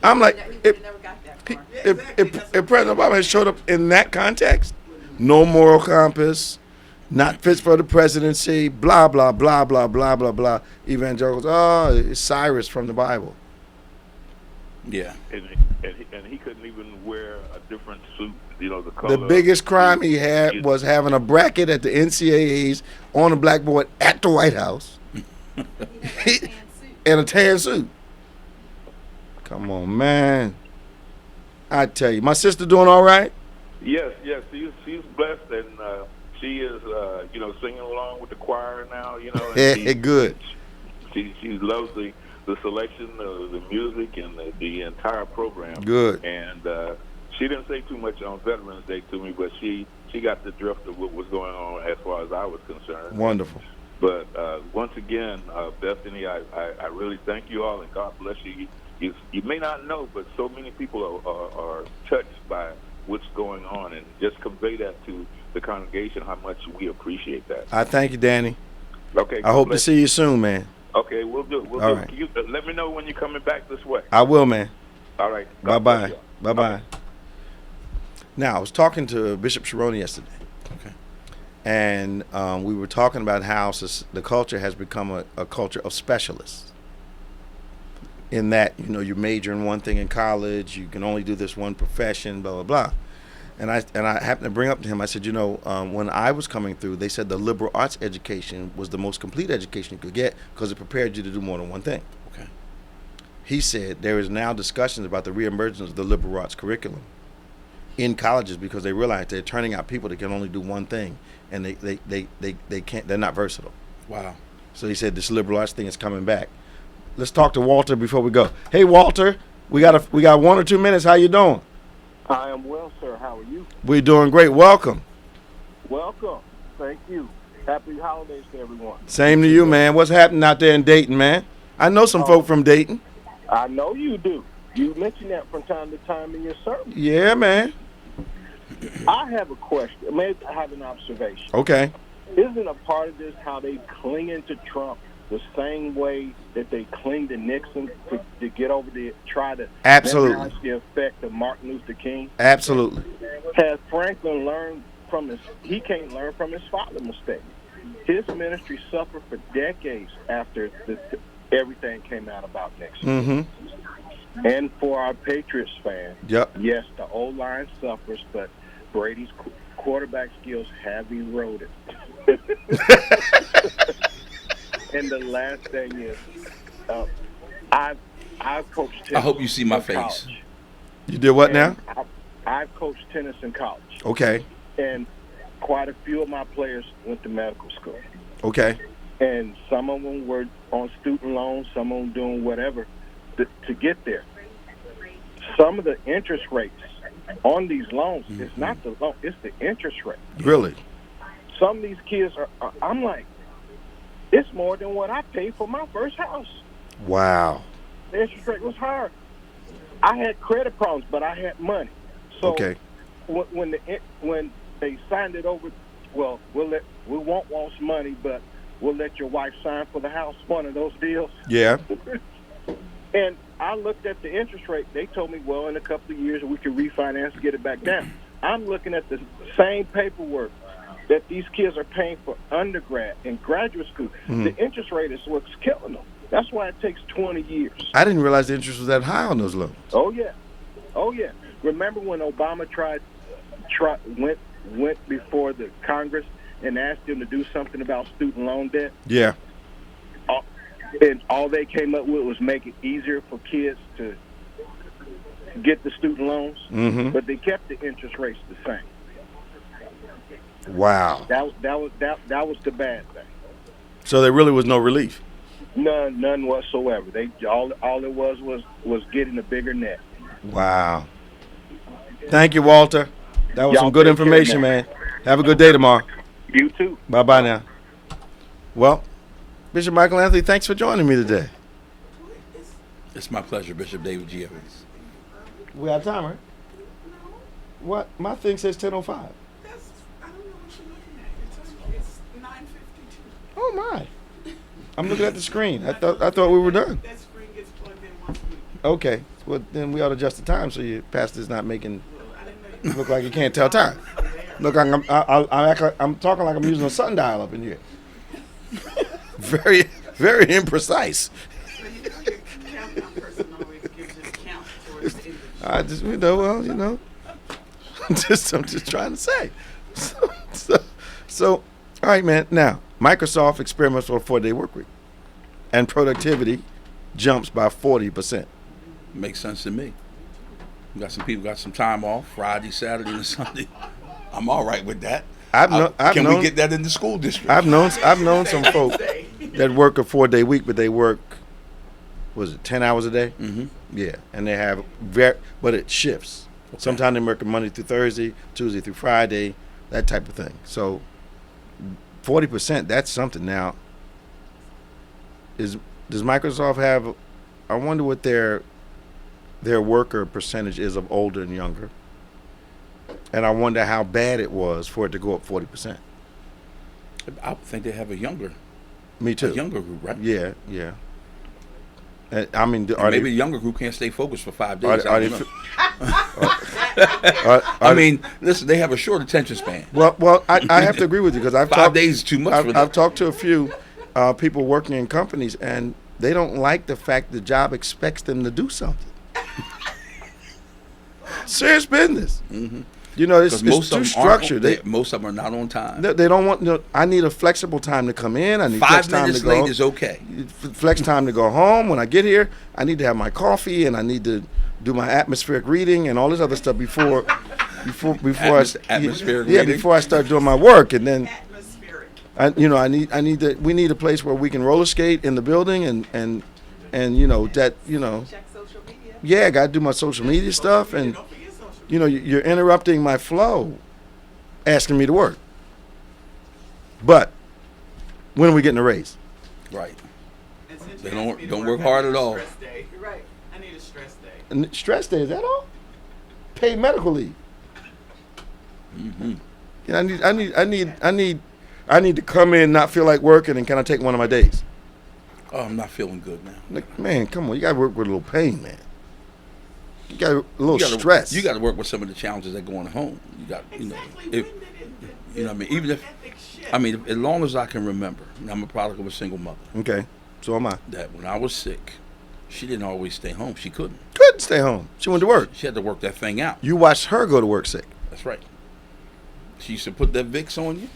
I'm like, He never got that far. if President Obama had showed up in that context, no moral compass, not fit for the presidency, blah, blah, blah, blah, blah, blah, blah. Evangelicals, it's Cyrus from the Bible. Yeah. And he couldn't even wear a different suit. You know, the The color. biggest crime he had was having a bracket at the NCAAs on the blackboard at the White House in a tan suit. Come on, man. I tell you, my sister doing all right? Yes, she's blessed, and she is, singing along with the choir now. You know, and Good. she loves the selection, the music, and the entire program. Good. And she didn't say too much on Veterans Day to me, but she got the drift of what was going on as far as I was concerned. Wonderful. But once again, Bethany, I really thank you all, and God bless you. You may not know, but so many people are touched by what's going on, and just convey that to the congregation how much we appreciate that. I thank you, Danny. Okay. I hope to see you soon, man. Okay, we'll do. All right. You, let me know when you're coming back this way. I will, man. All right. Bye-bye. Bye-bye. Now, I was talking to Bishop Sharoni yesterday. Okay. And we were talking about how the culture has become a culture of specialists. In that, you major in one thing in college, you can only do this one profession, blah, blah, blah. And I happened to bring up to him, I said, when I was coming through, they said the liberal arts education was the most complete education you could get because it prepared you to do more than one thing. Okay. He said there is now discussions about the reemergence of the liberal arts curriculum in colleges because they realize they're turning out people that can only do one thing, and they can't, they're not versatile. Wow. So he said this liberal arts thing is coming back. Let's talk to Walter before we go. Hey, Walter, we got 1 or 2 minutes. How you doing? I am well, sir. How are you? We're doing great. Welcome. Welcome. Thank you. Happy holidays to everyone. Same to you, man. What's happening out there in Dayton, man? I know some folk from Dayton. I know you do. You mention that from time to time in your sermon. Yeah, man. I have a question. Maybe I have an observation. Okay. Isn't a part of this how they clinging to Trump the same way that they cling to Nixon to get over the try to minimize the effect of Martin Luther King? Absolutely. Has Franklin learned from his? He can't learn from his father's mistake. His ministry suffered for decades after everything came out about Nixon. Mm-hmm. And for our Patriots fans, Yep. Yes, the O-line suffers, but Brady's quarterback skills have eroded. And the last thing is, I've coached tennis. I hope you see my in face. college. You did what And now? I've coached tennis in college. Okay. And quite a few of my players went to medical school. Okay. And some of them were on student loans, some of them doing whatever to get there. Some of the interest rates on these loans, it's not the loan, it's the interest rate. Really? Some of these kids I'm like, it's more than what I paid for my first house. Wow. The interest rate was higher. I had credit problems, but I had money. So Okay. when they signed it over, well, we won't want money, but we'll let your wife sign for the house. One of those deals. Yeah. And I looked at the interest rate. They told me, well, in a couple of years we can refinance and get it back down. I'm looking at the same paperwork that these kids are paying for undergrad and graduate school. Mm-hmm. The interest rate is what's killing them. That's why it takes 20 years. I didn't realize the interest was that high on those loans. Oh yeah. Remember when Obama went before the Congress and asked them to do something about student loan debt? Yeah. And all they came up with was make it easier for kids to get the student loans, Mm-hmm. but they kept the interest rates the same. Wow. That was the bad thing. So there really was no relief. None whatsoever. They all it was getting a bigger net. Wow. Thank you, Walter. That was Y'all some good take care, information, man. Have a good day tomorrow. You too. Bye-bye now. Well, Bishop Michael Anthony, thanks for joining me today. It's my pleasure, Bishop David G. Evans. We have time, right? What? My thing says 10:05. I don't know what you're looking at. It's 9:52. Oh my! I'm looking at the screen. I thought we were done. That screen gets plugged in once a week. Okay. Well, then we ought to adjust the time so your pastor's not making I didn't know you look like you can't tell time. Look, I'm talking like I'm using a sundial up in here. Very, very imprecise. So you know your countdown person always gives you the count. I just, I'm just trying to say. So, all right, man. Now, Microsoft experiments for a 4-day work week, and productivity jumps by 40%. Makes sense to me. Got some people got some time off Friday, Saturday, and Sunday. I'm all right with that. Can we get that in the school district? I've known some folks that work a 4-day week, but they work, 10 hours a day? Mm-hmm. Yeah, and they have but it shifts. Okay. Sometimes they work Monday through Thursday, Tuesday through Friday, that type of thing. So 40%, that's something. Now, does Microsoft have? I wonder what their worker percentage is of older and younger, and I wonder how bad it was for it to go up 40%. I think they have a younger. Me too. A younger group, right? Yeah. I mean, maybe the younger group can't stay focused for 5 days. I mean, listen, they have a short attention span. Well, I have to agree with you because 5 days is too much for them. I've talked to a few people working in companies, and they don't like the fact the job expects them to do something. Serious business. Mm-hmm. It's too structured. Most of them are not on time. They don't want. I need a flexible time to come in. I need 5 flex time minutes to go. late is okay. Flex time to go home. When I get here, I need to have my coffee and I need to do my atmospheric reading and all this other stuff before I start doing my work. And then we need a place where we can roller skate in the building and Check social media. Yeah, I got to do my social media stuff, and you're interrupting my flow, asking me to work. But when are we getting a raise? Right. They don't work hard at all. You're right. I need a stress day. And stress day, is that all? Paid medical leave. Mm-hmm. I need to come in, not feel like working, and can I take one of my days? Oh, I'm not feeling good now. Like, man, come on, you got to work with a little pain, man. You got a little stress. You got to work with some of the challenges that go on at home. You got, Exactly. what I mean. Even if, as long as I can remember, and I'm a product of a single mother. Okay, so am I. That when I was sick, she didn't always stay home. She couldn't. Couldn't stay home. She went to work. She had to work that thing out. You watched her go to work sick. That's right. She used to put that Vicks on you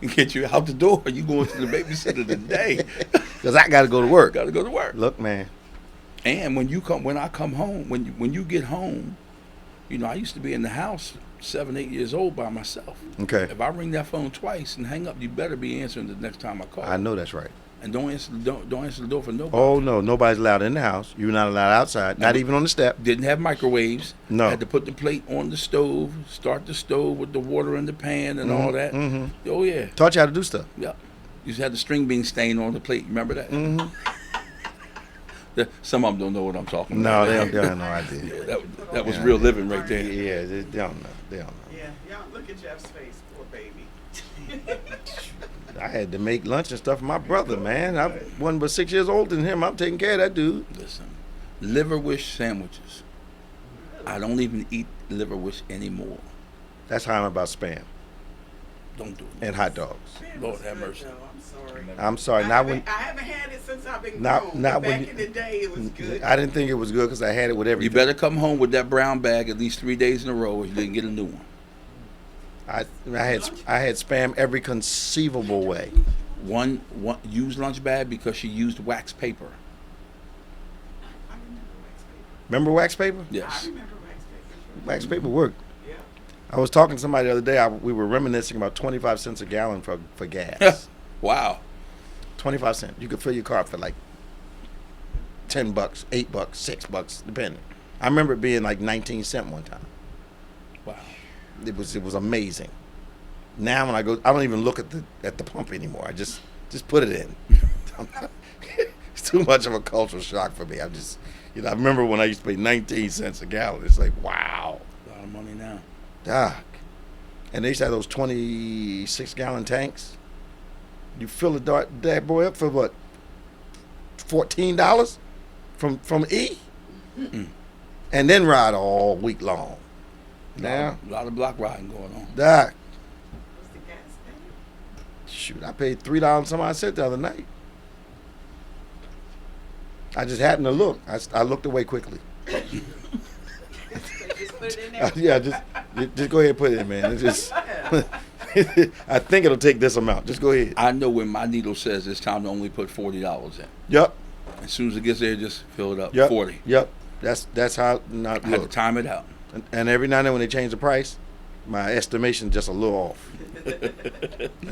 and get you out the door. You going to the babysitter today. Because I got to go to work. Got to go to work. Look, man. And when I come home, when you get home, I used to be in the house 7, 8 years old by myself. Okay. If I ring that phone twice and hang up, you better be answering the next time I call. I know that's right. And don't answer the door for nobody. Oh no, nobody's allowed in the house. You're not allowed outside. Not even on the step. Didn't have microwaves. No. Had to put the plate on the stove, start the stove with the water in the pan and all that. Mm-hmm. Oh yeah. Taught you how to do stuff. Yeah. You had the string bean stain on the plate. Remember that? Mm-hmm. Some of them don't know what I'm talking No, about. they have no idea. Yeah, that was real living right there. Yeah, they don't know. They don't know. Yeah, y'all look at Jeff's face, poor baby. I had to make lunch and stuff for my brother, man. I wasn't but 6 years older than him. I'm taking care of that dude. Listen, liver-wish sandwiches. I don't even eat liver-wish anymore. That's how I'm about Spam Don't do it. and hot dogs. Lord have mercy. I'm sorry. I'm sorry. I haven't had it since I've been grown. not Back when in the day, it was good. I didn't think it was good because I had it with everything. You better come home with that brown bag at least 3 days in a row, or you didn't get a new one. I had Spam every conceivable way. One used lunch bag because she used wax paper. I remember wax paper. Remember wax paper? Yes. I remember wax paper. Wax paper worked. Yeah. I was talking to somebody the other day. We were reminiscing about 25 cents a gallon for gas. Wow. 25 cents. You could fill your car for like $10, $8, $6, depending. I remember it being like 19 cents one time. Wow. It was amazing. Now when I go, I don't even look at the pump anymore. I just put it in. It's too much of a cultural shock for me. I remember when I used to pay 19 cents a gallon. It's like, wow. A lot of money now. Doc. And they used to have those 26-gallon tanks. You fill that boy up for what? $14 from E? Mm-mm. And then ride all week long. Now, A lot of block riding going on. Doc. What's the gas thing? Shoot, I paid $3 some odd cent the other night. I just happened to look. I looked away quickly. Put it in there. Yeah, just go ahead and put it in, man. It's just, I think it'll take this amount. Just go ahead. I know when my needle says it's time to only put $40 in. Yep. As soon as it gets there, just fill it up. Yep. 40. Yep. That's how. Not I have to look. time it out. And every now and then when they change the price, my estimation just a little off.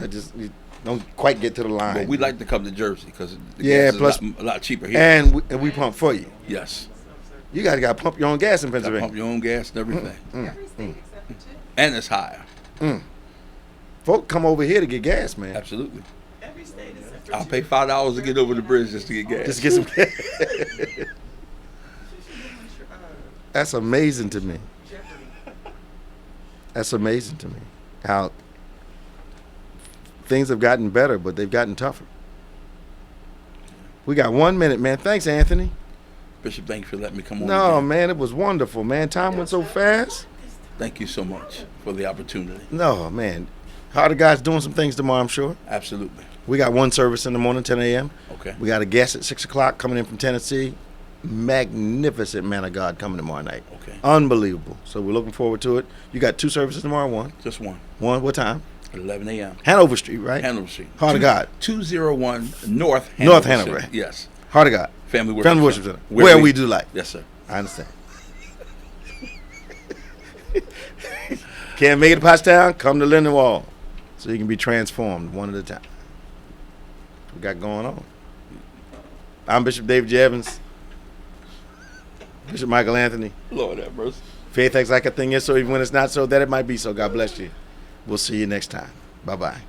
I just you don't quite get to the line. But we like to come to Jersey because Yeah, gas plus- is a lot cheaper here. and we pump for you. Yes. You got to pump your own gas in Got to Pennsylvania. pump your own gas and everything. Every state except for 2. And it's higher. Folk come over here to get gas, man. Absolutely. Every state except for I'll 2. pay $5 to get over the bridge just to get gas. Just get some gas. That's amazing to me. That's amazing to me. How things have gotten better, but they've gotten tougher. We got 1 minute, man. Thanks, Anthony. Bishop, thank you for letting me come on. No, again. man, it was wonderful, man. Time went so fast. Thank you so much for the opportunity. No, man. Heart of God's doing some things tomorrow, I'm sure. Absolutely. We got one service in the morning, 10 a.m. Okay. We got a guest at 6 o'clock coming in from Tennessee. Magnificent man of God coming tomorrow night. Okay. Unbelievable. So we're looking forward to it. You got 2 services tomorrow, one. Just one. One, what time? At 11 a.m. Hanover Street, right? Hanover Street. Heart of God. 201 North Hanover. North Hanover. Street. Yes. Heart of God. Family Worship Family Worship Center. Center. Where we do life. Yes, sir. I understand. Can't make it to Pottstown? Come to Lindenwold so you can be transformed one at a time. We got going on. I'm Bishop David J. Evans. Bishop Michael Anthony. Lord have mercy. Faith acts like a thing is so even when it's not so, that it might be so. God bless you. We'll see you next time. Bye-bye.